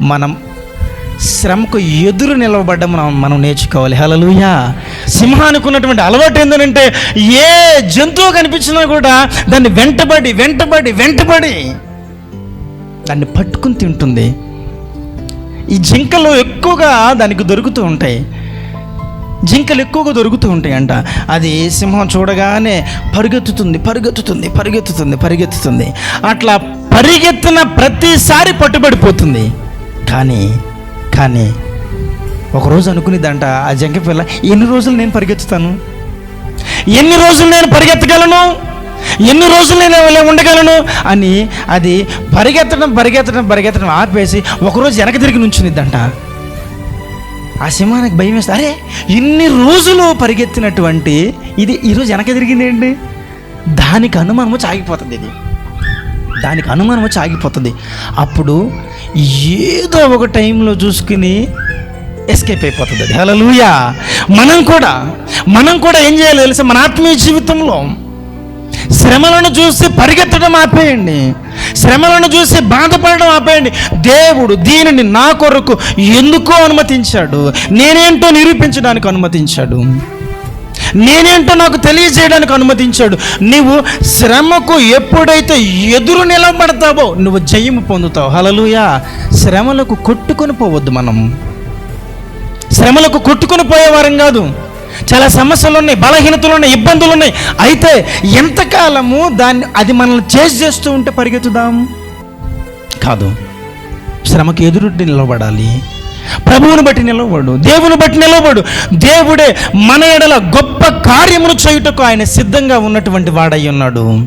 మనం శ్రమకు ఎదురు నిలవబడ్డ మనం నేర్చుకోవాలి. హల్లెలూయా. సింహానికి ఉన్నటువంటి అలవాటు ఏంటంటే ఏ జంతువు కనిపించినా కూడా దాన్ని వెంటబడి దాన్ని పట్టుకుని తింటుంది. ఈ జింకలు ఎక్కువగా దానికి దొరుకుతూ ఉంటాయి. జింకలు ఎక్కువగా దొరుకుతూ ఉంటాయి అంట. అది సింహం చూడగానే పరిగెత్తుతుంది. అట్లా పరిగెత్తిన ప్రతిసారి పట్టుబడిపోతుంది. కానీ ఒకరోజు అనుకునేదంట ఆ జింక పిల్ల, ఎన్ని రోజులు నేను పరిగెత్తుతాను, ఎన్ని రోజులు నేను పరిగెత్తగలను, ఎన్ని రోజులు నేను ఇలా ఉండగలను అని అది పరిగెత్తడం ఆపేసి ఒకరోజు వెనక తిరిగి నుంచునిద్దంట. ఆ సింహానికి భయం వేస్తే, అరే ఇన్ని రోజులు పరిగెత్తినటువంటి ఇది ఈరోజు వెనక తిరిగింది ఏంటి? దానికి అనుమానము ఆగిపోతుంది. అప్పుడు ఏదో ఒక టైంలో చూసుకుని ఎస్కేప్ అయిపోతుంది అది. హల్లెలూయా. మనం కూడా ఏం చేయాలి తెలుసా? మన ఆత్మీయ జీవితంలో శ్రమలను చూసి పరిగెత్తడం ఆపేయండి, శ్రమలను చూసి బాధపడడం ఆపేయండి. దేవుడు దీనిని నా కొరకు ఎందుకో అనుమతించాడు, నేనేంటో నిరూపించడానికి అనుమతించాడు, నేనేంటో నాకు తెలియజేయడానికి అనుమతించాడు. నీవు శ్రమకు ఎప్పుడైతే ఎదురు నిలబడతావో నువ్వు జయము పొందుతావు. హల్లెలూయా. శ్రమలకు కొట్టుకొని పోవద్దు. మనం శ్రమలకు కొట్టుకొని పోయేవారం కాదు. చాలా సమస్యలు ఉన్నాయి, బలహీనతలు ఉన్నాయి, ఇబ్బందులు ఉన్నాయి. అయితే ఎంతకాలము అది మనల్ని చేస్తూ ఉంటే పరిగెత్తుదాం కాదు. శ్రమకు ఎదురు నిలబడాలి. ప్రభువుని బట్టి నిలబడు, దేవుని బట్టి నిలబడు. దేవుడే మన ఎడల గొప్ప కార్యమును చేయుటకు ఆయన సిద్ధంగా ఉన్నటువంటి వాడై ఉన్నాడు.